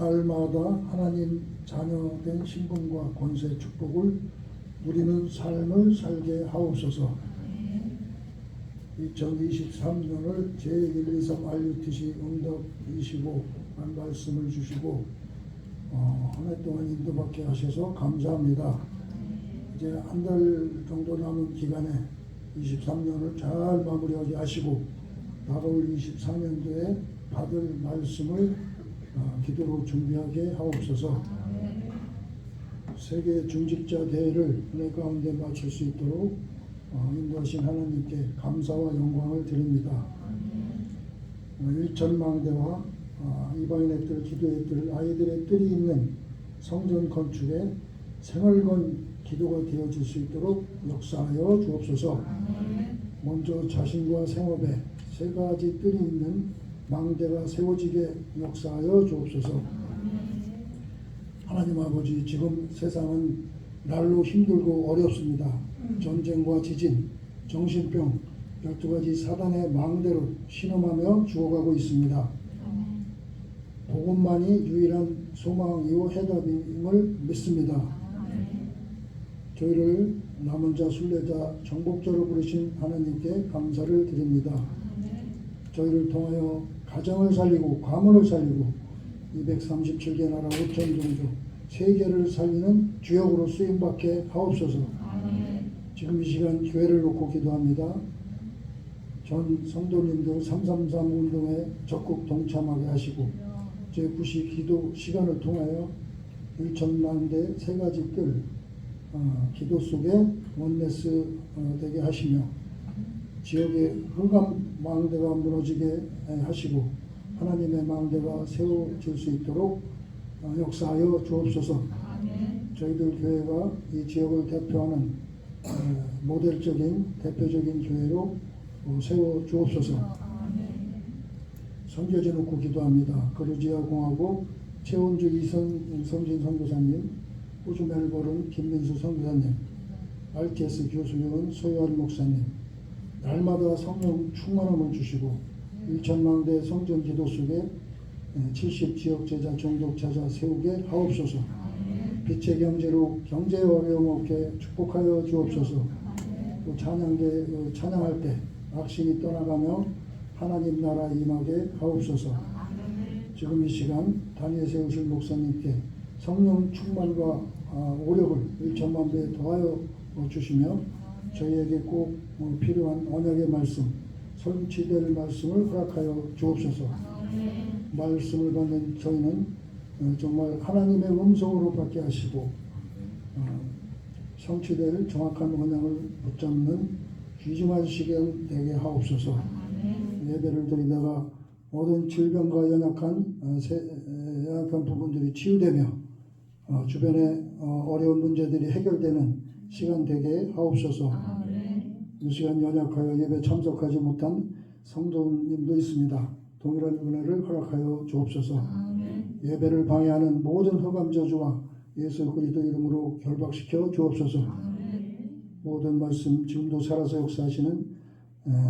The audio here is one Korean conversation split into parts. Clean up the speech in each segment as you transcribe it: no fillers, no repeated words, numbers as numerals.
날마다 하나님 자녀된 신분과 권세 축복을 누리는 삶을 살게 하옵소서. 2023년을 제123 RUTC 응답이시고 한 말씀을 주시고 한 해 동안 인도받게 하셔서 감사합니다. 이제 한 달 정도 남은 기간에 23년을 잘 마무리하게 하시고 다가올 24년도에 받을 말씀을 기도로 준비하게 하옵소서. 세계 중직자 대회를 은혜 가운데 마칠 수 있도록 인도하신 하나님께 감사와 영광을 드립니다. 1천망대와 이방인의 뜰, 기도의 뜰, 아이들의 뜰이 있는 성전 건축에 생활건 기도가 되어질 수 있도록 역사하여 주옵소서. 먼저 자신과 생업에 세 가지 뜰이 있는 망대가 세워지게 역사하여 주옵소서. 하나님 아버지, 지금 세상은 날로 힘들고 어렵습니다. 전쟁과 지진, 정신병, 12가지 사단의 망대로 신음하며 죽어가고 있습니다. 복음만이 유일한 소망이요 해답임을 믿습니다. 저희를 남은 자, 순례자, 정복자로 부르신 하나님께 감사를 드립니다. 저희를 통하여 가정을 살리고 가문을 살리고 237개 나라 5천 종족 세계를 살리는 주역으로 쓰임받게 하옵소서. 지금 이 시간 교회를 놓고 기도합니다. 전 성도님들 333 운동에 적극 동참하게 하시고 제9시 기도 시간을 통하여 1천만대 세 가지 뜰 기도 속에 원네스 되게 하시며 지역의 흑암 망대가 무너지게 하시고 하나님의 망대가 세워질 수 있도록 역사하여 주옵소서. 저희들 교회가 이 지역을 대표하는 모델적인 대표적인 교회로 세워 주옵소서. 선교제 놓고 기도합니다. 거르지아 공화국 최원주 이성진 선교사님, 호주 멜버른 김민수 선교사님, RTS 교수위원 소유한 목사님, 날마다 성령 충만함을 주시고 1천망대 성전 기도 속에 70지역 제자 종족 찾아 세우게 하옵소서. 빛의 경제로 경제의 어려움 없게 축복하여 주옵소서. 또 찬양할 때 악신이 떠나가며 하나님 나라 임하게 하옵소서. 지금 이 시간 단위에 세우실 목사님께 성령 충만과 오력을 1천만 배 더하여 주시며 저희에게 꼭 필요한 언약의 말씀, 성취될 말씀을 허락하여 주옵소서. 말씀을 받는 저희는 정말 하나님의 음성으로 받게 하시고 성취될 정확한 언약을 붙잡는 귀중한 시간 되게 하옵소서. 예배를 드리다가 모든 질병과 연약한 부분들이 치유되며 주변의 어려운 문제들이 해결되는 시간 되게 하옵소서. 이 시간 연약하여 예배 참석하지 못한 성도님도 있습니다. 동일한 은혜를 허락하여 주옵소서. 예배를 방해하는 모든 흑암 저주와 예수 그리스도 이름으로 결박시켜 주옵소서. 모든 말씀 지금도 살아서 역사하시는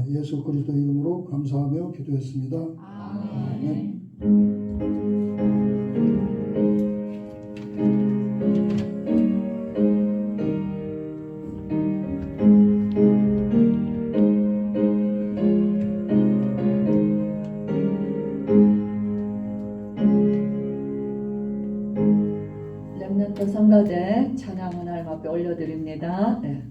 예수 그리스도 이름으로 감사하며 기도했습니다. 아멘. 렘넌트 성가대 찬양을 하나님 앞에 올려드립니다. 네.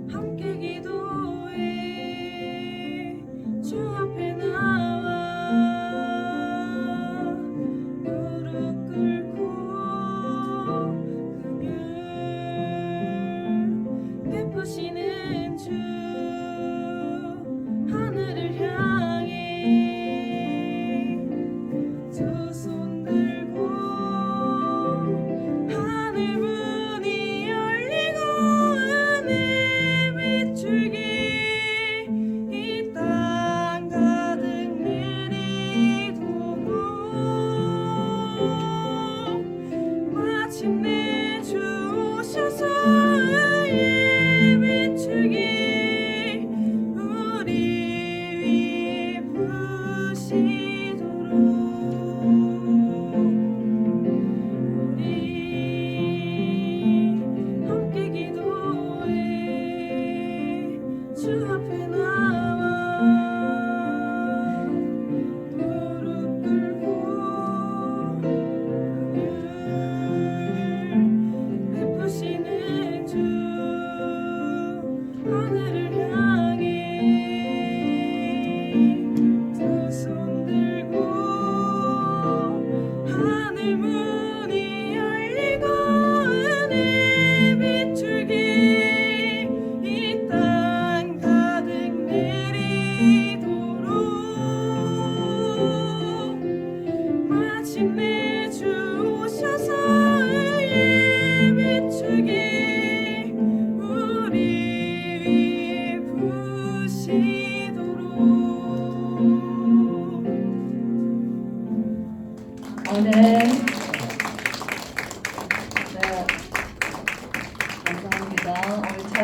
함께 기도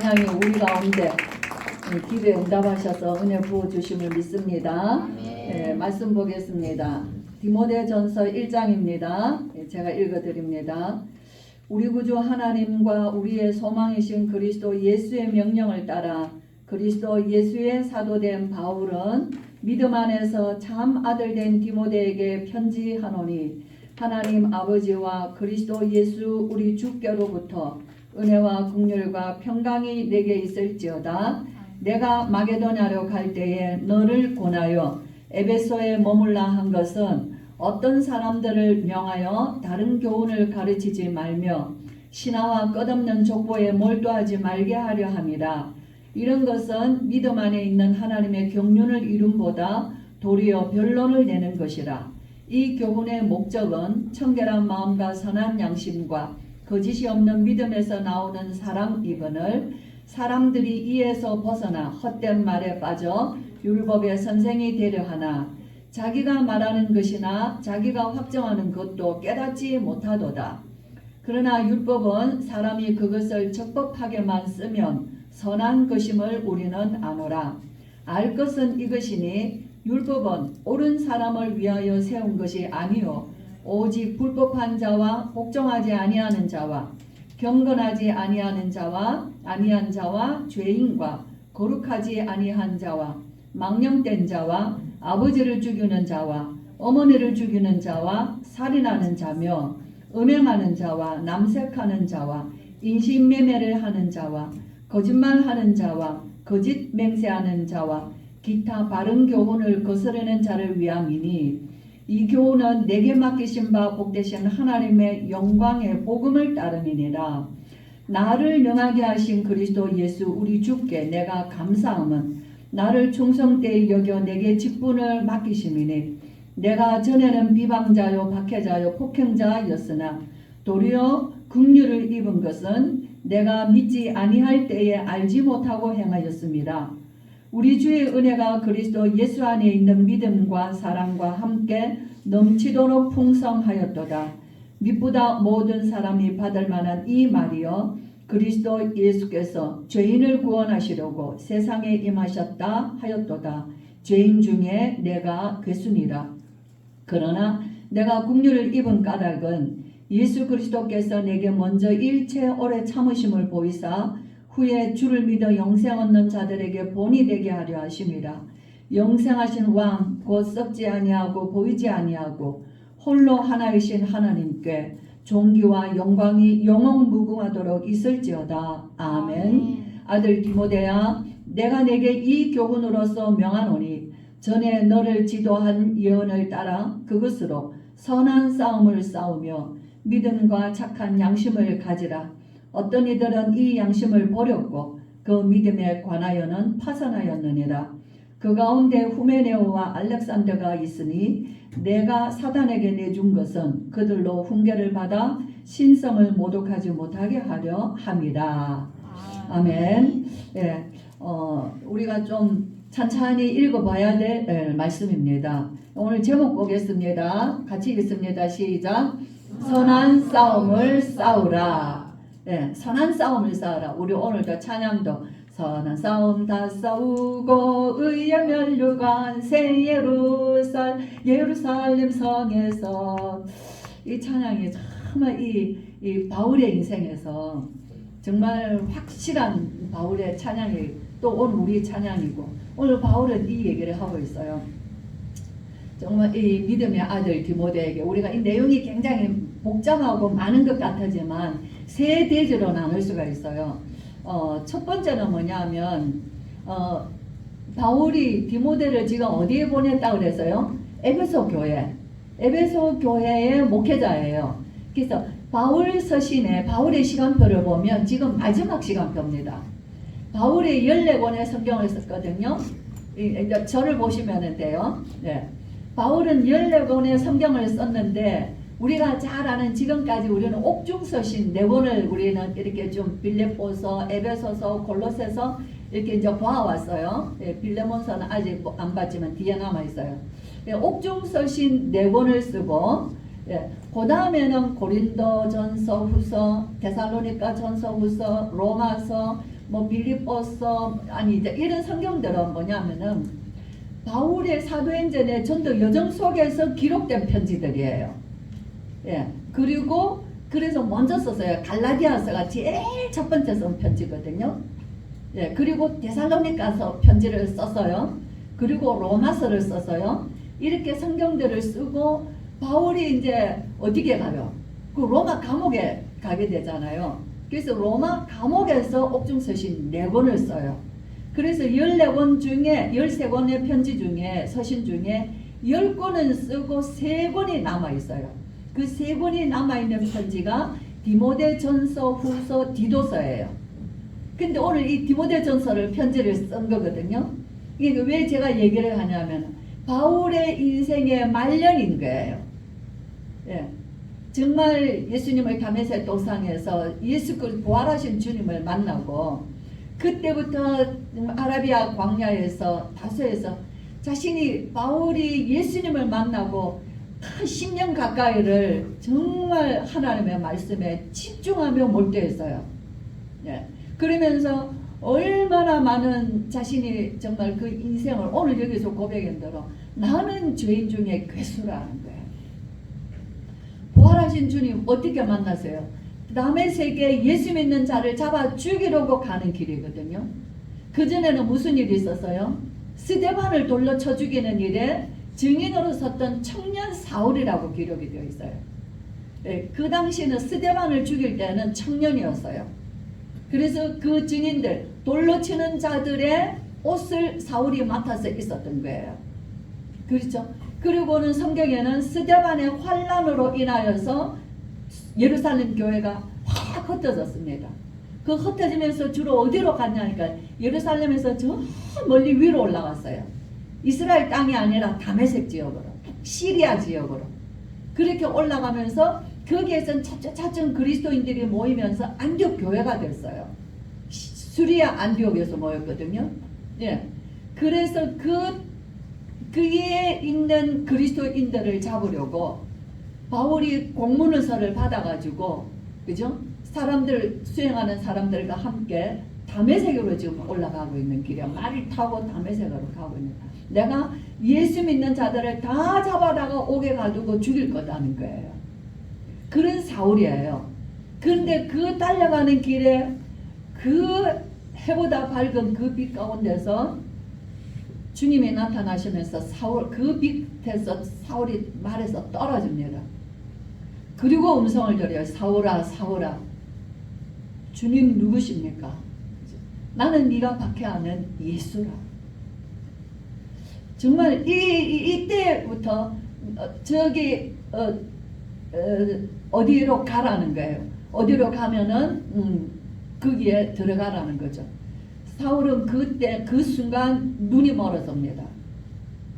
찬양이 우리 가운데 기도에 응답하셔서 은혜 부어주심을 믿습니다. 말씀 보겠습니다. 디모데전서 1장입니다. 제가 읽어드립니다. 우리 구주 하나님과 우리의 소망이신 그리스도 예수의 명령을 따라 그리스도 예수의 사도된 바울은 믿음 안에서 참 아들된 디모데에게 편지하노니 하나님 아버지와 그리스도 예수 우리 주께로부터 은혜와 긍휼과 평강이 내게 있을지어다. 내가 마게도냐로 갈 때에 너를 권하여 에베소에 머물라 한 것은 어떤 사람들을 명하여 다른 교훈을 가르치지 말며 신하와 끝없는 족보에 몰두하지 말게 하려 함이라. 이런 것은 믿음 안에 있는 하나님의 경륜을 이룸보다 도리어 변론을 내는 것이라. 이 교훈의 목적은 청결한 마음과 선한 양심과 거짓이 없는 믿음에서 나오는 사랑이거늘 사람들이 이에서 벗어나 헛된 말에 빠져 율법의 선생이 되려 하나 자기가 말하는 것이나 자기가 확정하는 것도 깨닫지 못하도다. 그러나 율법은 사람이 그것을 적법하게만 쓰면 선한 것임을 우리는 아노라. 알 것은 이것이니 율법은 옳은 사람을 위하여 세운 것이 아니요 오직 불법한 자와 복종하지 아니하는 자와 경건하지 아니하는 자와 아니한 자와 죄인과 거룩하지 아니한 자와 망령된 자와 아버지를 죽이는 자와 어머니를 죽이는 자와 살인하는 자며 음행하는 자와 남색하는 자와 인신매매를 하는 자와 거짓말하는 자와 거짓 맹세하는 자와 기타 바른 교훈을 거스르는 자를 위함이니 이 교훈은 내게 맡기신 바 복되신 하나님의 영광의 복음을 따름이니라. 나를 명하게 하신 그리스도 예수 우리 주께 내가 감사함은 나를 충성되이 여겨 내게 직분을 맡기심이니 내가 전에는 비방자요 박해자요 폭행자였으나 도리어 긍휼을 입은 것은 내가 믿지 아니할 때에 알지 못하고 행하였습니다. 우리 주의 은혜가 그리스도 예수 안에 있는 믿음과 사랑과 함께 넘치도록 풍성하였도다. 믿보다 모든 사람이 받을 만한 이 말이여 그리스도 예수께서 죄인을 구원하시려고 세상에 임하셨다 하였도다. 죄인 중에 내가 괴순이라. 그러나 내가 긍휼을 입은 까닭은 예수 그리스도께서 내게 먼저 일체 오래 참으심을 보이사 후에 주를 믿어 영생 얻는 자들에게 본이 되게 하려 하심이라. 영생하신 왕 곧 썩지 아니하고 보이지 아니하고 홀로 하나이신 하나님께 존귀와 영광이 영원무궁하도록 있을지어다. 아멘. 아들 디모데야 내가 내게 이 교훈으로서 명하노니 전에 너를 지도한 예언을 따라 그것으로 선한 싸움을 싸우며 믿음과 착한 양심을 가지라. 어떤 이들은 이 양심을 버렸고 그 믿음에 관하여는 파산하였느니라. 그 가운데 후메네오와 알렉산더가 있으니 내가 사단에게 내준 것은 그들로 훈계를 받아 신성을 모독하지 못하게 하려 함이라. 아멘. 예, 우리가 좀 찬찬히 읽어봐야 될 말씀입니다. 오늘 제목 보겠습니다. 같이 읽습니다. 시작. 선한 싸움을 싸우라. 예, 선한 싸움을 싸우라. 우리 오늘도 찬양도 선한 싸움 다 싸우고 의의 면류관 새 예루살렘 성에서 이 찬양이 정말 이 바울의 인생에서 정말 확실한 바울의 찬양이 또 오늘 우리 찬양이고 오늘 바울은 이 얘기를 하고 있어요. 정말 이 믿음의 아들 디모데에게 우리가 이 내용이 굉장히 복잡하고 많은 것 같지만 세 대지로 나눌 수가 있어요. 첫 번째는 뭐냐면 바울이 디모데를 지금 어디에 보냈다고 그랬어요? 에베소 교회의 목회자예요. 그래서 바울 서신에 바울의 시간표를 보면 지금 마지막 시간표입니다. 바울이 14권의 성경을 썼거든요. 이제 저를 보시면 돼요. 네. 바울은 14권의 성경을 썼는데 우리가 잘 아는 지금까지 우리는 옥중서신 4권을 우리는 이렇게 좀 빌립보서, 에베소서, 골로새서 이렇게 이제 봐왔어요. 예, 빌레몬서는 아직 안 봤지만 뒤에 남아 있어요. 예, 옥중서신 4권을 쓰고 예, 그 다음에는 고린도전서, 후서, 데살로니가전서, 후서, 로마서, 뭐 빌립보서 아니 이제 이런 성경들은 뭐냐면은 바울의 사도행전의 전도 여정 속에서 기록된 편지들이에요. 예. 그리고 그래서 먼저 썼어요. 갈라디아서가 제일 첫 번째 쓴 편지거든요. 예. 그리고 데살로니가서 편지를 썼어요. 그리고 로마서를 썼어요. 이렇게 성경들을 쓰고 바울이 이제 어디게 가요? 그 로마 감옥에 가게 되잖아요. 그래서 로마 감옥에서 옥중 서신 4권을 써요. 그래서 14권 중에 13권의 편지 중에 서신 중에 10권은 쓰고 3권이 남아 있어요. 그 3권이 남아 있는 편지가 디모데전서, 후서, 디도서예요. 근데 오늘 이 디모데전서를 편지를 쓴 거거든요. 이게 왜 제가 얘기를 하냐면 바울의 인생의 말년인 거예요. 예. 정말 예수님을 다메섹 도상에서 예수 부활하신 주님을 만나고 그때부터 아라비아 광야에서 다소에서 자신이 바울이 예수님을 만나고 한 10년 가까이를 정말 하나님의 말씀에 집중하며 몰두했어요. 예. 그러면서 얼마나 많은 자신이 정말 그 인생을 오늘 여기서 고백한 대로 나는 죄인 중에 괴수라는 거예요. 부활하신 주님 어떻게 만나세요? 남의 세계에 예수 믿는 자를 잡아 죽이려고 가는 길이거든요. 그전에는 무슨 일이 있었어요? 스데반을 돌로 쳐 죽이는 일에 증인으로 섰던 청년 사울이라고 기록이 되어 있어요. 네, 그 당시에는 스데반을 죽일 때는 청년이었어요. 그래서 그 증인들, 돌로 치는 자들의 옷을 사울이 맡아서 있었던 거예요. 그렇죠? 그리고는 성경에는 스데반의 환란으로 인하여서 예루살렘 교회가 확 흩어졌습니다. 그 흩어지면서 주로 어디로 갔냐니까 예루살렘에서 저 멀리 위로 올라갔어요. 이스라엘 땅이 아니라 다메섹 지역으로, 시리아 지역으로. 그렇게 올라가면서 거기에선 차츰 그리스도인들이 모이면서 안디옥 교회가 됐어요. 수리아 안디옥에서 모였거든요. 예. 그래서 그에 있는 그리스도인들을 잡으려고 바울이 공문서를 받아가지고, 그죠? 사람들, 수행하는 사람들과 함께 다메섹으로 지금 올라가고 있는 길이야. 말을 타고 다메섹으로 가고 있는 거야. 내가 예수 믿는 자들을 다 잡아다가 옥에 가두고 죽일 거다는 거예요. 그런 사울이에요. 그런데 그 달려가는 길에 그 해보다 밝은 그 빛 가운데서 주님이 나타나시면서 사울, 그 빛에서 사울이 말에서 떨어집니다. 그리고 음성을 들어요. 사울아, 사울아, 주님 누구십니까? 나는 네가 박해하는 예수라. 정말 이때부터 저기 어디로 가라는 거예요. 어디로 가면은 거기에 들어가라는 거죠. 사울은 그때 그 순간 눈이 멀어집니다.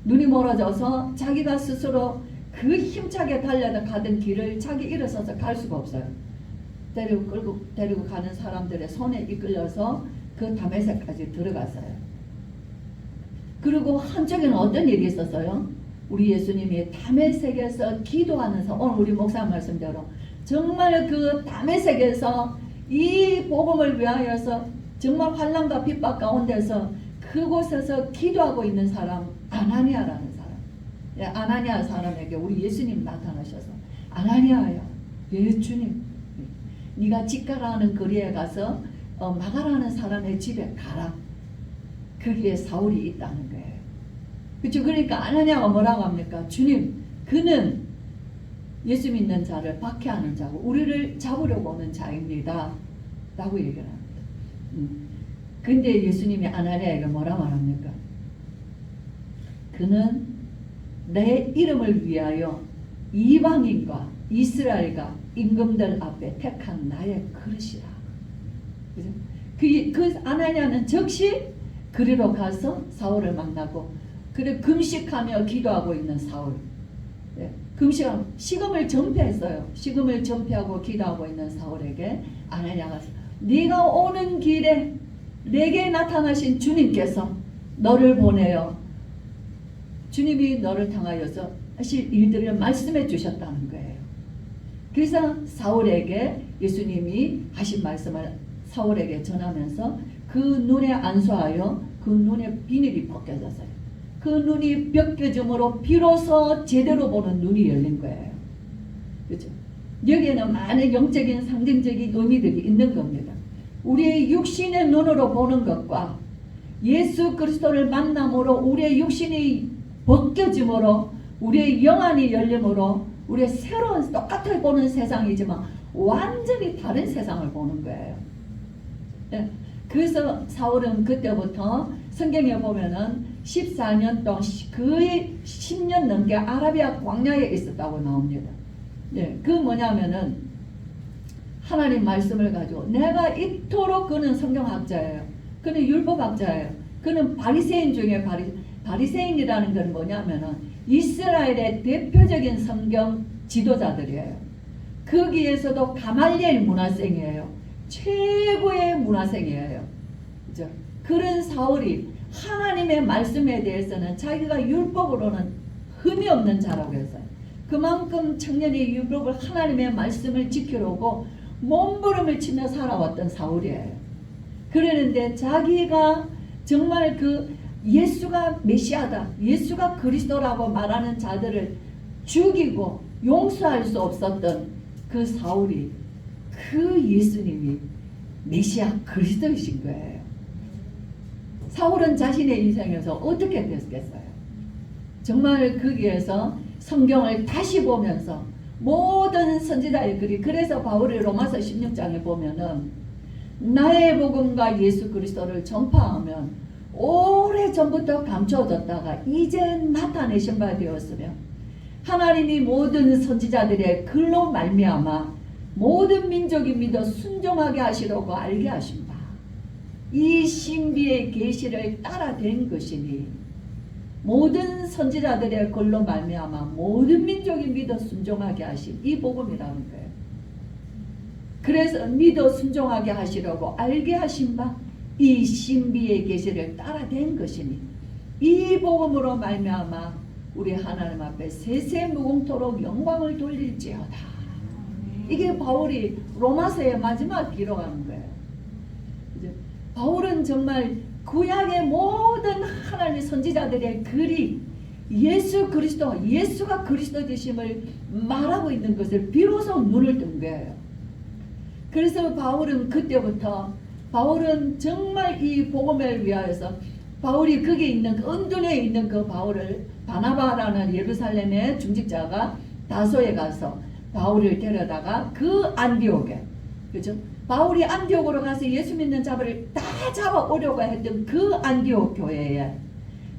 눈이 멀어져서 자기가 스스로 그 힘차게 달려가던 길을 자기 일어서서 갈 수가 없어요. 데리고 가는 사람들의 손에 이끌려서 그 다메섹까지 들어갔어요. 그리고 한쪽에는 어떤 일이 있었어요? 우리 예수님이 다메섹에서 기도하는 오늘 우리 목사 말씀대로 정말 그 다메섹에서 이 복음을 위하여서 정말 환난과 핍박 가운데서 그곳에서 기도하고 있는 사람, 아나니아라는 사람. 예, 아나니아 사람에게 우리 예수님 나타나셔서 아나니아야, 예 주님, 네가 직가라는 거리에 가서 마가라는 사람의 집에 가라. 거기에 사울이 있다는 거예요. 그렇죠? 그러니까 아나니아가 뭐라고 합니까? 주님, 그는 예수 믿는 자를 박해하는 자고 우리를 잡으려고 오는 자입니다. 라고 얘기를 합니다. 근데 예수님이 아나니아에게 뭐라 말합니까? 그는 내 이름을 위하여 이방인과 이스라엘과 임금들 앞에 택한 나의 그릇이라. 그죠? 그 아나니아는 즉시 그리로 가서 사울을 만나고 그래 금식하며 기도하고 있는 사울. 네, 금식하고 식음을 전폐했어요. 식음을 전폐하고 기도하고 있는 사울에게 아나니아가 네가 오는 길에 내게 나타나신 주님께서 너를 보내어 주님이 너를 향하여서 하실 일들을 말씀해 주셨다는 거예요. 그래서 사울에게 예수님이 하신 말씀을 사울에게 전하면서 그 눈에 안수하여 그 눈의 비늘이 벗겨졌어요. 그 눈이 벗겨짐으로 비로소 제대로 보는 눈이 열린 거예요. 그렇죠? 여기에는 많은 영적인 상징적인 의미들이 있는 겁니다. 우리의 육신의 눈으로 보는 것과 예수 그리스도를 만남으로 우리의 육신이 벗겨짐으로 우리의 영안이 열림으로 우리의 새로운 똑같이 보는 세상이지만 완전히 다른 세상을 보는 거예요. 네. 그래서 사울은 그때부터 성경에 보면은 14년 동안 거의 10년 넘게 아라비아 광야에 있었다고 나옵니다. 네. 그 뭐냐면은 하나님 말씀을 가지고 내가 이토록 그는 성경학자예요. 그는 율법학자예요. 그는 바리새인 중에 바리새인이라는 건 뭐냐면은 이스라엘의 대표적인 성경 지도자들이에요. 거기에서도 가말리엘 문화생이에요. 최고의 문화생이에요. 그죠? 그런 사울이 하나님의 말씀에 대해서는 자기가 율법으로는 흠이 없는 자라고 했어요. 그만큼 청년이 율법을 하나님의 말씀을 지키려고 몸부림을 치며 살아왔던 사울이에요. 그러는데 자기가 정말 그 예수가 메시아다, 예수가 그리스도라고 말하는 자들을 죽이고 용서할 수 없었던 그 사울이 그 예수님이 메시아 그리스도이신 거예요. 사울은 자신의 인생에서 어떻게 됐겠어요? 정말 거기에서 성경을 다시 보면서 모든 선지자의 글이, 그래서 바울이 로마서 16장에 보면은 나의 복음과 예수 그리스도를 전파하면 오래전부터 감춰졌다가 이제 나타내신 바 되었으며 하나님이 모든 선지자들의 글로 말미암아 모든 민족이 믿어 순종하게 하시려고 알게 하신 바 이 신비의 계시를 따라 된 것이니 모든 선지자들의 글로 말미암아 모든 민족이 믿어 순종하게 하신 이 복음이라는 거예요. 그래서 믿어 순종하게 하시려고 알게 하신 바 이 신비의 계시를 따라 된 것이니 이 복음으로 말미암아 우리 하나님 앞에 세세무궁토록 영광을 돌릴지어다. 이게 바울이 로마서의 마지막 기록하는 거예요. 이제 바울은 정말 구약의 모든 하나님의 선지자들의 글이 예수 그리스도, 예수가 그리스도 되심을 말하고 있는 것을 비로소 눈을 뜬 거예요. 그래서 바울은 그때부터 바울은 정말 이 복음을 위하여서 바울이 거기에 있는 은둔에 있는 그 바울을 바나바라는 예루살렘의 중직자가 다소에 가서 바울을 데려다가 그 안디옥에, 그죠? 바울이 안디옥으로 가서 예수 믿는 자들을 다 잡아오려고 했던 그 안디옥 교회에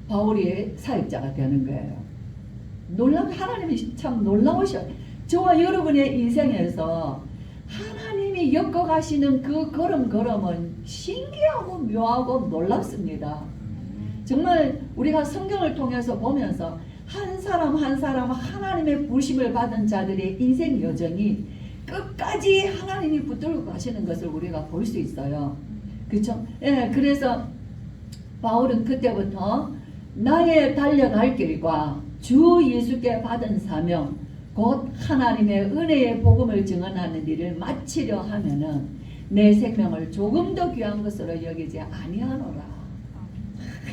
바울이 사역자가 되는 거예요. 하나님이 참 놀라우셔. 저와 여러분의 인생에서 하나님이 엮어가시는 그 걸음걸음은 신기하고 묘하고 놀랍습니다. 정말 우리가 성경을 통해서 보면서 한 사람 한 사람 하나님의 부심을 받은 자들의 인생 여정이 끝까지 하나님이 붙들고 가시는 것을 우리가 볼 수 있어요. 그렇죠? 예, 그래서 바울은 그때부터 나의 달려갈 길과 주 예수께 받은 사명 곧 하나님의 은혜의 복음을 증언하는 일을 마치려 하면은 내 생명을 조금 더 귀한 것으로 여기지 아니하노라.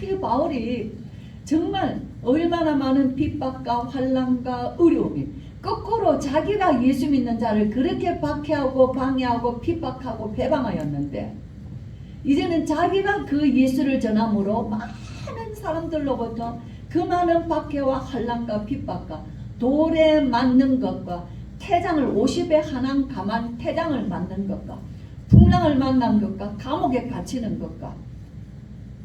이 바울이 정말 얼마나 많은 핍박과 환난과 어려움이, 거꾸로 자기가 예수 믿는 자를 그렇게 박해하고 방해하고 핍박하고 배방하였는데 이제는 자기가 그 예수를 전함으로 많은 사람들로부터 그 많은 박해와 환난과 핍박과 돌에 맞는 것과 태장을 50에 하나 감한 태장을 맞는 것과 풍랑을 만난 것과 감옥에 갇히는 것과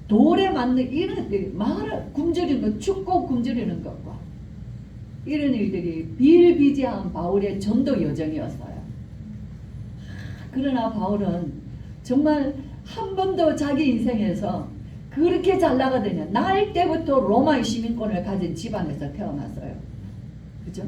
돌에 맞는 이런 일들이 말을 굶주리는 것, 춥고 굶주리는 것과 이런 일들이 비일비재한 바울의 전도 여정이었어요. 그러나 바울은 정말 한 번도 자기 인생에서 그렇게 잘 나가더니 날 때부터 로마의 시민권을 가진 집안에서 태어났어요. 그죠?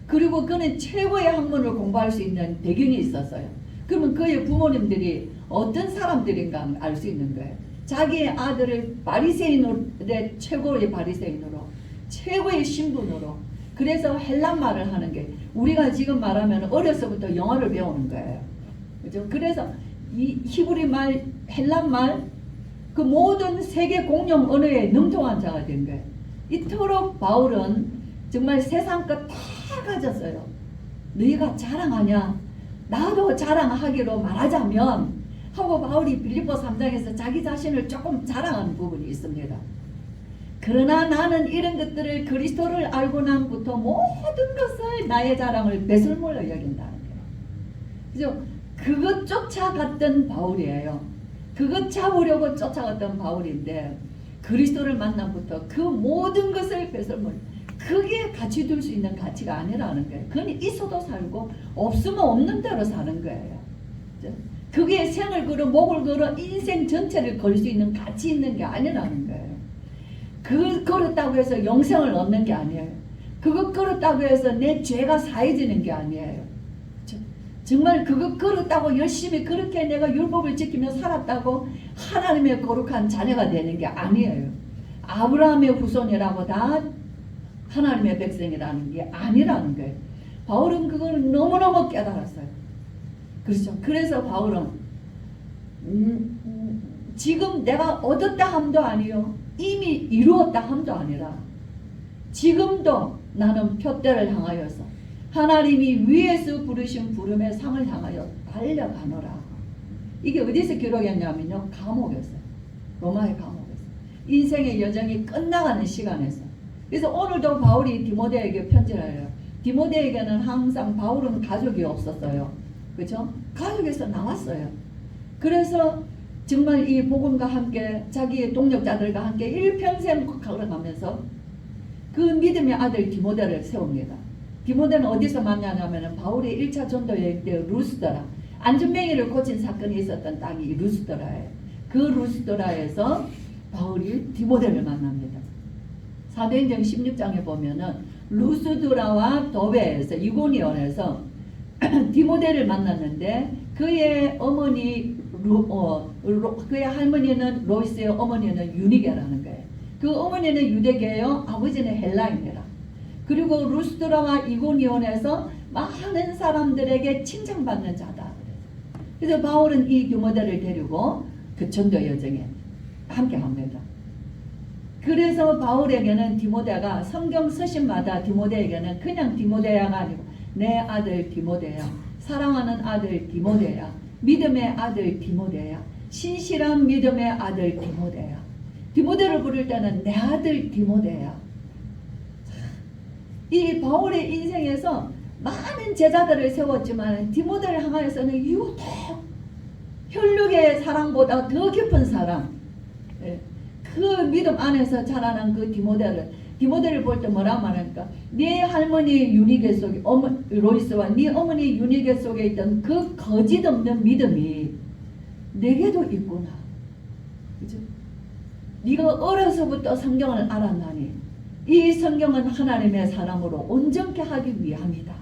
그리고 그는 최고의 학문을 공부할 수 있는 배경이 있었어요. 그러면 그의 부모님들이 어떤 사람들인가 알 수 있는 거예요. 자기의 아들을 바리새인의 최고의 바리새인으로, 최고의 신분으로, 그래서 헬란말을 하는 게 우리가 지금 말하면 어려서부터 영어를 배우는 거예요. 그죠? 그래서 이 히브리 말, 헬란말, 그 모든 세계 공용 언어에 능통한 자가 된 거예요. 이토록 바울은 정말 세상 것 다 가졌어요. 너희가 자랑하냐? 나도 자랑하기로 말하자면 하고 바울이 빌립보 3장에서 자기 자신을 조금 자랑하는 부분이 있습니다. 그러나 나는 이런 것들을 그리스도를 알고 난부터 모든 것을 나의 자랑을 배설물로 여긴다는 거예요. 그죠? 그것 쫓아갔던 바울이에요. 그것 잡으려고 쫓아갔던 바울인데 그리스도를 만남부터 그 모든 것을 배설물, 그게 가치 둘 수 있는 가치가 아니라는 거예요. 그건 있어도 살고 없으면 없는 대로 사는 거예요. 그게 생을 걸어 목을 걸어 인생 전체를 걸 수 있는 가치 있는 게 아니라는 거예요. 그 걸었다고 해서 영생을 얻는 게 아니에요. 그거 걸었다고 해서 내 죄가 사해지는 게 아니에요. 정말 그거 걸었다고 열심히 그렇게 내가 율법을 지키며 살았다고 하나님의 거룩한 자녀가 되는 게 아니에요. 아브라함의 후손이라고 다 하나님의 백성이라는 게 아니라는 거예요. 바울은 그걸 너무너무 깨달았어요. 그렇죠. 그래서 바울은 지금 내가 얻었다 함도 아니요, 이미 이루었다 함도 아니라 지금도 나는 표대를 향하여서 하나님이 위에서 부르신 부름의 상을 향하여 달려가노라. 이게 어디서 기록했냐면요, 감옥에서, 로마의 감옥에서, 인생의 여정이 끝나가는 시간에서. 그래서 오늘도 바울이 디모데에게 편지를 해요. 디모데에게는 항상 바울은 가족이 없었어요. 그렇죠? 가족에서 나왔어요. 그래서 정말 이 복음과 함께 자기의 동력자들과 함께 일평생 걸어가면서 그 믿음의 아들 디모데를 세웁니다. 디모데는 어디서 만나냐면 바울이 1차 전도 여행 때 루스드라, 안전뱅이를 고친 사건이 있었던 땅이 루스드라예요. 그 루스드라에서 바울이 디모데를 만납니다. 사도행전 16장에 보면은 루스드라와 도베에서 이고니온에서 디모데를 만났는데 그의 어머니 그의 할머니는 로이스의 어머니는 유니게라는 거예요. 그 어머니는 유대계요, 아버지는 헬라입니다. 그리고 루스드라와 이고니온에서 많은 사람들에게 칭찬받는 자다. 그래서 바울은 이 디모데를 데리고 그 전도 여정에 함께 합니다. 그래서 바울에게는 디모데가 성경 서신마다 디모데에게는 그냥 디모데야가 아니고 내 아들 디모데야, 사랑하는 아들 디모데야, 믿음의 아들 디모데야, 신실한 믿음의 아들 디모데야. 디모데를 부를 때는 내 아들 디모데야. 이 바울의 인생에서 많은 제자들을 세웠지만 디모데를 향하여서는 유독 혈육의 사랑보다 더 깊은 사랑, 그 믿음 안에서 자라난 그 디모데를 볼 때 뭐라 말하니까 네 할머니 유니게 속에 로이스와 네 어머니 유니게 속에 있던 그 거짓 없는 믿음이 내게도 있구나. 그죠? 네가 어려서부터 성경을 알았나니 이 성경은 하나님의 사람으로 온전케 하기 위함이다.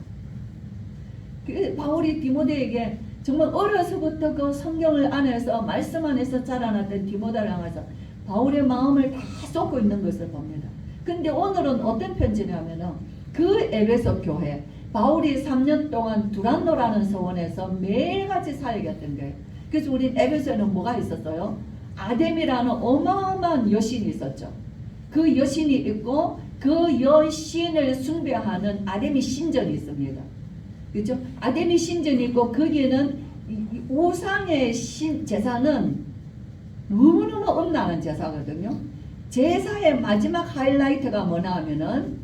바울이 디모데에게 정말 어려서부터 그 성경을 안에서 말씀 안에서 자라났던 디모데를 향해서 바울의 마음을 다 쏟고 있는 것을 봅니다. 근데 오늘은 어떤 편지냐면은 그 에베소 교회 바울이 3년 동안 두란노라는 서원에서 매일같이 사역했던 거예요. 그래서 우리 에베소에는 뭐가 있었어요? 아데미라는 어마어마한 여신이 있었죠. 그 여신이 있고 그 여신을 숭배하는 아데미 신전이 있습니다. 그렇죠? 아데미 신전이 있고 거기에는 우상의 제사는 너무너무 엄나는 제사거든요. 제사의 마지막 하이라이트가 뭐냐 하면은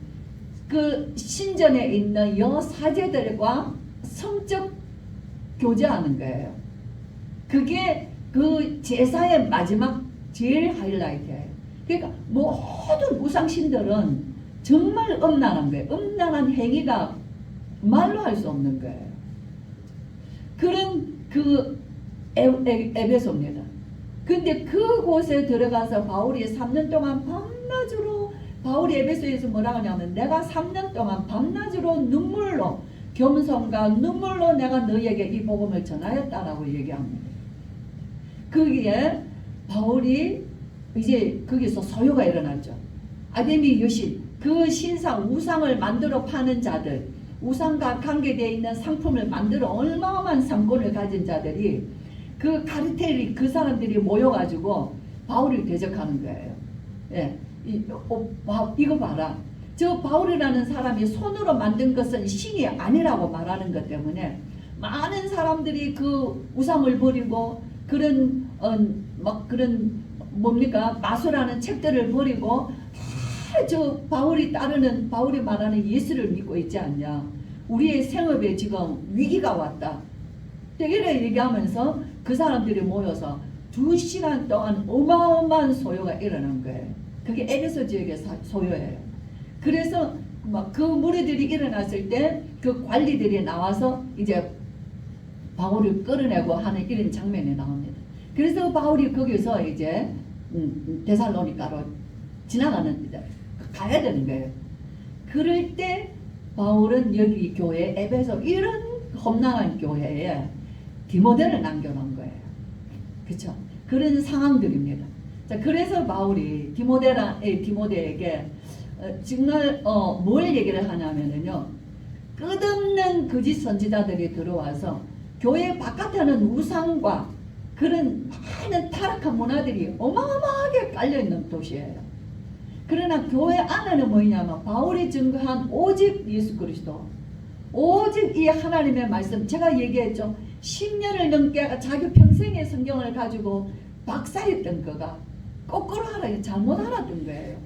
그 신전에 있는 여사제들과 성적 교제하는 거예요. 그게 그 제사의 마지막 제일 하이라이트예요. 그러니까 모든 우상신들은 정말 엄란한 거예요. 엄란한 행위가 말로 할 수 없는 거예요. 그런 그 에베소입니다. 근데 그곳에 들어가서 바울이 3년 동안 밤낮으로 바울이 에베소에서 뭐라고 하냐면 내가 3년 동안 밤낮으로 눈물로 겸손과 눈물로 내가 너희에게 이 복음을 전하였다라고 얘기합니다. 거기에 바울이 이제 거기서 소요가 일어났죠. 아데미 여신, 그 신상 우상을 만들어 파는 자들, 우상과 관계되어 있는 상품을 만들어 어마어마한 상권을 가진 자들이 그 카르텔이 그 사람들이 모여가지고 바울을 대적하는 거예요. 예, 이거 봐라. 저 바울이라는 사람이 손으로 만든 것은 신이 아니라고 말하는 것 때문에 많은 사람들이 그 우상을 버리고 그런 막 그런 뭡니까 마술하는 책들을 버리고 저 바울이 말하는 예수를 믿고 있지 않냐. 우리의 생업에 지금 위기가 왔다. 되게 얘기하면서 그 사람들이 모여서 2시간 동안 어마어마한 소요가 일어난 거예요. 그게 에베소 지역의 소요예요. 그래서 막 그 무리들이 일어났을 때 그 관리들이 나와서 이제 바울을 끌어내고 하는 이런 장면이 나옵니다. 그래서 바울이 거기서 이제 데살로니가로 가야 되는 거예요. 그럴 때 바울은 여기 교회 에베소 이런 험난한 교회에 디모데를 남겨놓은 거예요. 그렇죠? 그런 상황들입니다. 자, 그래서 바울이 디모데에게 정말 뭘 얘기를 하냐면요, 끝없는 거짓 선지자들이 들어와서 교회 바깥에는 우상과 그런 많은 타락한 문화들이 어마어마하게 깔려있는 도시예요. 그러나 교회 안에는 뭐냐면 바울이 증거한 오직 예수 그리스도, 오직 이 하나님의 말씀. 제가 얘기했죠. 10년을 넘게 자기 평생의 성경을 가지고 박사했던 거가 거꾸로 잘못 알았던 거예요.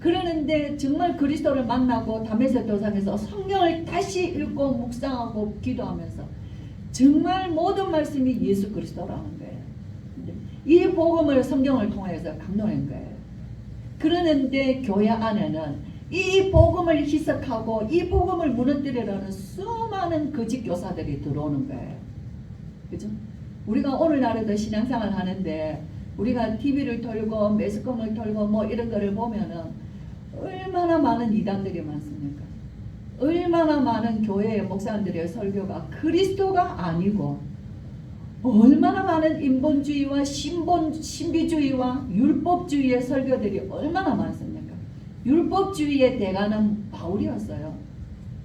그러는데 정말 그리스도를 만나고 다메섹 도상에서 성경을 다시 읽고 묵상하고 기도하면서 정말 모든 말씀이 예수 그리스도라는 거예요. 이 복음을 성경을 통해서 강론한 거예요. 그러는데 교회 안에는 이 복음을 희석하고 이 복음을 무너뜨리려는 수많은 거짓 교사들이 들어오는 거예요. 그죠? 우리가 오늘날에도 신앙생활 하는데 우리가 TV를 틀고 매스컴을 틀고 뭐 이런 거를 보면은 얼마나 많은 이단들이 많습니까? 얼마나 많은 교회의 목사님들의 설교가 그리스도가 아니고 얼마나 많은 인본주의와 신비주의와 율법주의의 설교들이 얼마나 많습니까? 율법주의의 대가는 바울이었어요.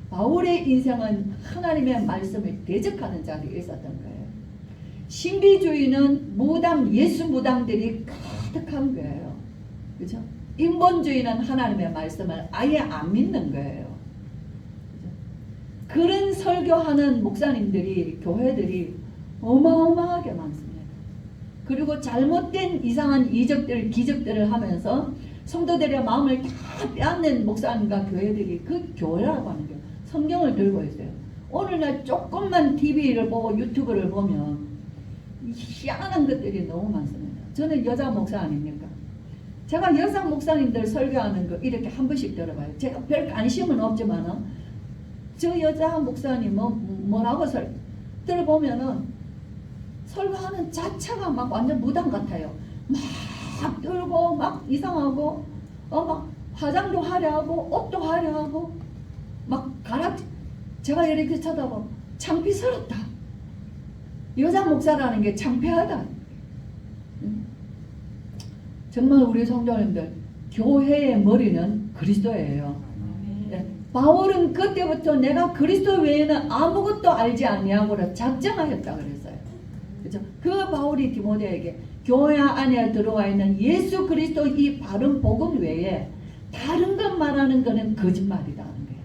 바울의 인생은 하나님의 말씀을 대적하는 자리에 있었던 거예요. 신비주의는 예수 무당들이 가득한 거예요. 그죠? 인본주의는 하나님의 말씀을 아예 안 믿는 거예요. 그죠? 그런 설교하는 목사님들이, 교회들이 어마어마하게 많습니다. 그리고 잘못된 이상한 기적들을 하면서 성도들의 마음을 다 빼앗는 목사님과 교회들이 그 교회라고 하는 거예요. 성경을 들고 있어요. 오늘날 조금만 TV를 보고 유튜브를 보면 희한한 것들이 너무 많습니다. 저는 여자 목사 아닙니까? 제가 여자 목사님들 설교하는 거 이렇게 한 번씩 들어봐요. 제가 별 관심은 없지만 저 여자 목사님은 뭐라고 들어보면은 설교하는 자체가 막 완전 무당 같아요. 막 들고 막 이상하고 막 화장도 화려하고 옷도 화려하고 막 제가 이렇게 쳐다보면 창피스럽다. 여자 목사라는 게 창피하다. 정말 우리 성도님들 교회의 머리는 그리스도예요. 네. 바울은 그때부터 내가 그리스도 외에는 아무것도 알지 아니하고 작정하였다 그랬어요. 그렇죠? 그 바울이 디모데에게 교회 안에 들어와 있는 예수 그리스도 이 바른 복음 외에 다른 것 말하는 것은 거짓말이다 하는 거예요.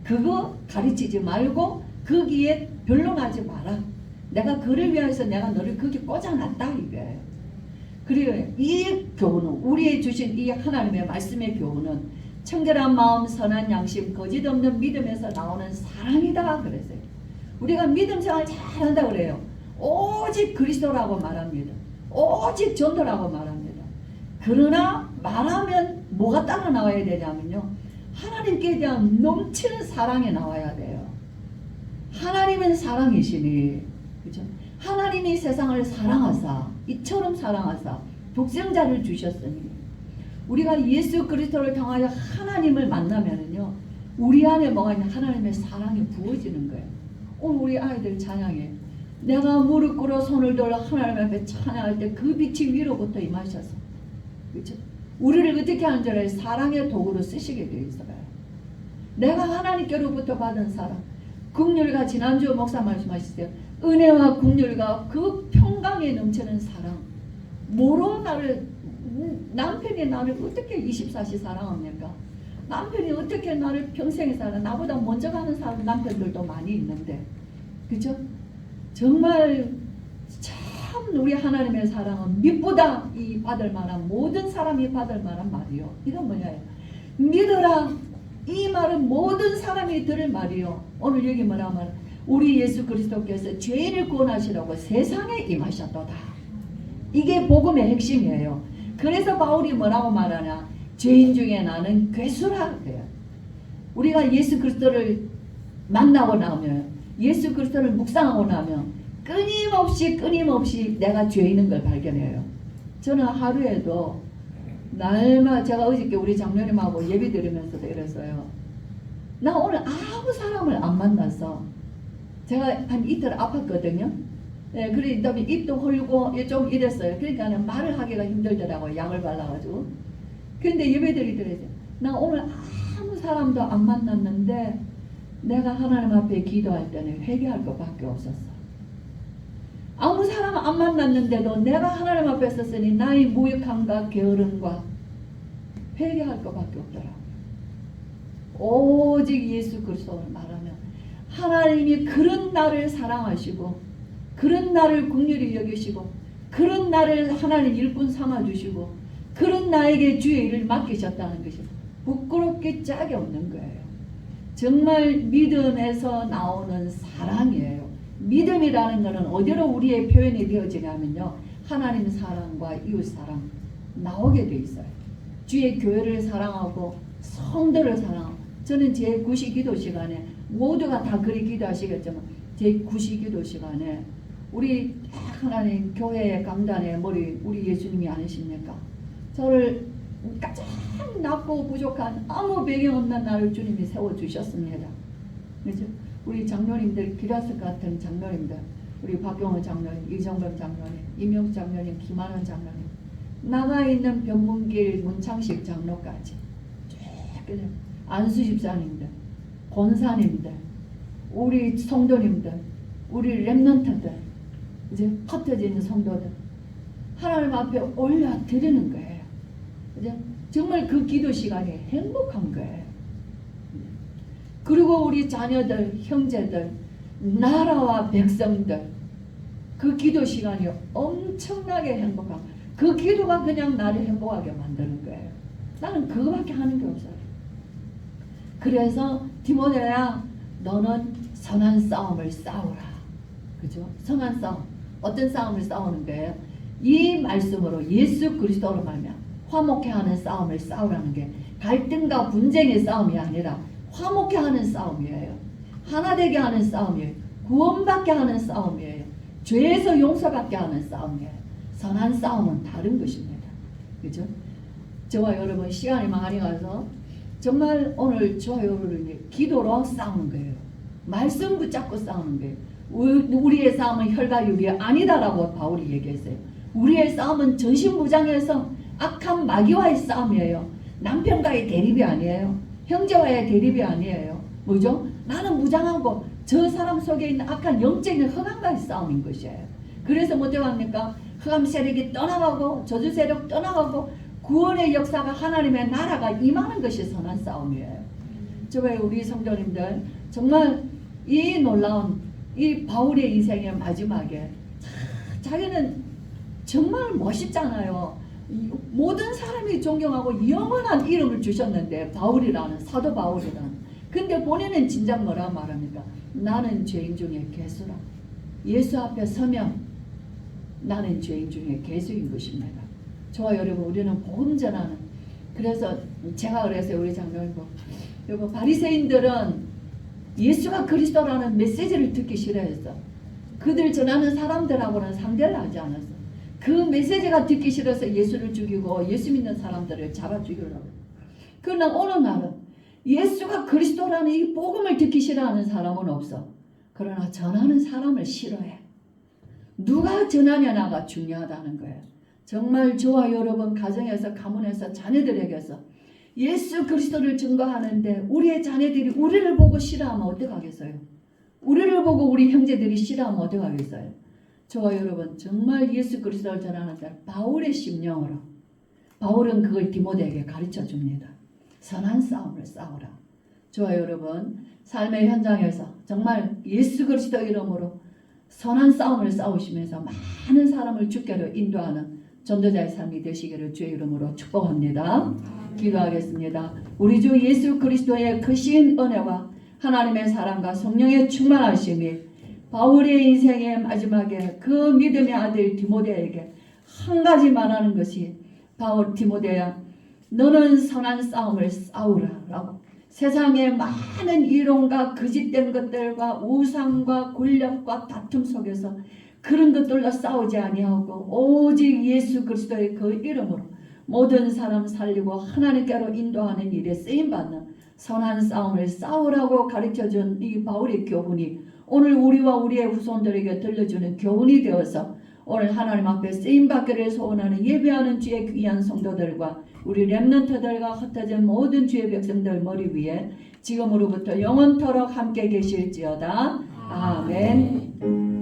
그거 가르치지 말고 거기에 변론하지 마라. 내가 그를 위해서 내가 너를 거기 꽂아놨다 이거예요. 그리고 이 교훈은 우리의 주신 이 하나님의 말씀의 교훈은 청결한 마음, 선한 양심, 거짓 없는 믿음에서 나오는 사랑이다 그랬어요. 우리가 믿음 생활 잘한다 그래요. 오직 그리스도라고 말합니다. 오직 전도라고 말합니다. 그러나 말하면 뭐가 따라 나와야 되냐면요, 하나님께 대한 넘치는 사랑이 나와야 돼요. 하나님은 사랑이시니, 그죠? 하나님이 세상을 사랑하사 이처럼 사랑하사 독생자를 주셨으니 우리가 예수 그리스도를 통하여 하나님을 만나면은요, 우리 안에 뭐가 있냐, 하나님의 사랑이 부어지는 거예요. 오늘 우리 아이들 찬양해. 내가 무릎 꿇어 손을 들어 하나님 앞에 찬양할 때 그 빛이 위로부터 임하셔서, 그렇죠? 우리를 어떻게 하는 줄 알아요? 사랑의 도구로 쓰시게 되어 있어요. 내가 하나님께로부터 받은 사랑, 긍휼과 지난주 목사 말씀하셨어요. 은혜와 긍휼과 그 평강에 넘치는 사랑, 뭐로 남편이 나를 어떻게 24시 사랑합니까? 남편이 어떻게 나를 평생에 살아? 나보다 먼저 가는 사람 남편들도 많이 있는데, 그죠? 정말 참 우리 하나님의 사랑은 믿보다 이 받을 만한 모든 사람이 받을 만한 말이요. 이건 뭐냐? 믿어라. 이 말은 모든 사람이 들을 말이요. 오늘 여기 뭐라면 우리 예수 그리스도께서 죄인을 구원하시라고 세상에 임하셨도다. 이게 복음의 핵심이에요. 그래서 바울이 뭐라고 말하냐? 죄인 중에 나는 괴수라 그래요. 우리가 예수 그리스도를 만나고 나면, 예수 그리스도를 묵상하고 나면 끊임없이 내가 죄인인 걸 발견해요. 저는 하루에도 날마다, 제가 어저께 우리 장로님하고 예배 드리면서도 이랬어요. 나 오늘 아무 사람을 안 만나서 제가 한 이틀 아팠거든요. 예, 그러다 보니 입도 헐고 좀 이랬어요. 그러니까 말을 하기가 힘들더라고요. 약을 발라가지고. 근데 예배드리 드렸어요. 나 오늘 아무 사람도 안 만났는데 내가 하나님 앞에 기도할 때는 회개할 것밖에 없었어. 아무 사람 안 만났는데도 내가 하나님 앞에 섰으니 나의 무익함과 게으름과 회개할 것밖에 없더라고요. 오직 예수 그리스도를 말하면 하나님이 그런 나를 사랑하시고 그런 나를 긍휼히 여기시고 그런 나를 하나님 일꾼 삼아주시고 그런 나에게 주의 일을 맡기셨다는 것이 부끄럽게 짝이 없는 거예요. 정말 믿음에서 나오는 사랑이에요. 믿음이라는 것은 어디로 우리의 표현이 되어지냐면요. 하나님 사랑과 이웃 사랑 나오게 돼 있어요. 주의 교회를 사랑하고 성도를 사랑하고, 저는 제 9시 기도 시간에 모두가 다 그리 기도하시겠지만 제 9시 기도 시간에 우리 하나님 교회의 강단의 머리 우리 예수님이 아니십니까? 저를 가장 낮고 부족한 아무 배경 없는 나를 주님이 세워주셨습니다. 그렇죠? 우리 장로님들, 기라스 같은 장로님들, 우리 박경호 장로님, 이정범 장로님, 임용 장로님, 김한원 장로님, 나가 있는 변문길 문창식 장로까지 쭉 안수 집사님들, 권사님들, 우리 성도님들, 우리 렘넌트들, 이제 흩어져 있는 성도들 하나님 앞에 올려드리는 거예요. 그죠? 정말 그 기도 시간이 행복한 거예요. 그리고 우리 자녀들, 형제들, 나라와 백성들 그 기도 시간이 엄청나게 행복한, 그 기도가 그냥 나를 행복하게 만드는 거예요. 나는 그거밖에 하는 게 없어요. 그래서 디모데야 너는 선한 싸움을 싸우라. 그죠? 선한 싸움. 어떤 싸움을 싸우는 거예요? 이 말씀으로 예수 그리스도로 말하면 화목해하는 싸움을 싸우라는 게 갈등과 분쟁의 싸움이 아니라 화목해하는 싸움이에요. 하나되게 하는 싸움이에요. 구원받게 하는 싸움이에요. 죄에서 용서받게 하는 싸움이에요. 선한 싸움은 다른 것입니다. 그죠? 저와 여러분 시간이 많이 가서 정말 오늘 저와 여러분이 기도로 싸우는 거예요. 말씀 붙잡고 싸우는 거예요. 우리의 싸움은 혈과 육이 아니다라고 바울이 얘기했어요. 우리의 싸움은 전신무장해서 악한 마귀와의 싸움이에요. 남편과의 대립이 아니에요. 형제와의 대립이 아니에요. 뭐죠? 나는 무장하고 저 사람 속에 있는 악한 영적인 흑암과의 싸움인 것이에요. 그래서 뭐 되합니까? 흑암 세력이 떠나가고 저주 세력 떠나가고 구원의 역사가 하나님의 나라가 임하는 것이 선한 싸움이에요. 저의 우리 성도님들 정말 이 놀라운 이 바울의 인생의 마지막에 자기는 정말 멋있잖아요. 모든 사람이 존경하고 영원한 이름을 주셨는데 바울이라는 사도 바울이라는. 근데 본인은 진작 뭐라 말합니까? 나는 죄인 중에 괴수라. 예수 앞에 서면 나는 죄인 중에 괴수인 것입니다. 저와 여러분 우리는 복음 전하는, 그래서 제가 그랬어요. 우리 장로님 여러분 바리새인들은 예수가 그리스도라는 메시지를 듣기 싫어했어. 그들 전하는 사람들하고는 상대를 하지 않았어. 그 메시지가 듣기 싫어서 예수를 죽이고 예수 믿는 사람들을 잡아 죽이려고. 그러나 어느 날은 예수가 그리스도라는 이 복음을 듣기 싫어하는 사람은 없어. 그러나 전하는 사람을 싫어해. 누가 전하냐가 중요하다는 거예요. 정말 저와 여러분 가정에서 가문에서 자녀들에게서 예수 그리스도를 증거하는데 우리의 자녀들이 우리를 보고 싫어하면 어떡하겠어요? 우리를 보고 우리 형제들이 싫어하면 어떡하겠어요? 저와 여러분 정말 예수 그리스도를 전하는 자 바울의 심령으로 바울은 그걸 디모데에게 가르쳐 줍니다. 선한 싸움을 싸우라. 저와 여러분 삶의 현장에서 정말 예수 그리스도 이름으로 선한 싸움을 싸우시면서 많은 사람을 주께로 인도하는 전도자의 삶이 되시기를 주의 이름으로 축복합니다. 기도하겠습니다. 우리 주 예수 그리스도의 크신 은혜와 하나님의 사랑과 성령의 충만하심이 바울의 인생의 마지막에 그 믿음의 아들 디모데에게 한 가지 말하는 것이 바울 디모데야 너는 선한 싸움을 싸우라 라고 세상의 많은 이론과 거짓된 것들과 우상과 권력과 다툼 속에서 그런 것들로 싸우지 아니하고 오직 예수 그리스도의 그 이름으로 모든 사람 살리고 하나님께로 인도하는 일에 쓰임받는 선한 싸움을 싸우라고 가르쳐준 이 바울의 교훈이 오늘 우리와 우리의 후손들에게 들려주는 교훈이 되어서 오늘 하나님 앞에 쓰임받기를 소원하는 예배하는 주의 귀한 성도들과 우리 렘넌트들과 흩어진 모든 주의 백성들 머리 위에 지금으로부터 영원토록 함께 계실지어다. 아멘.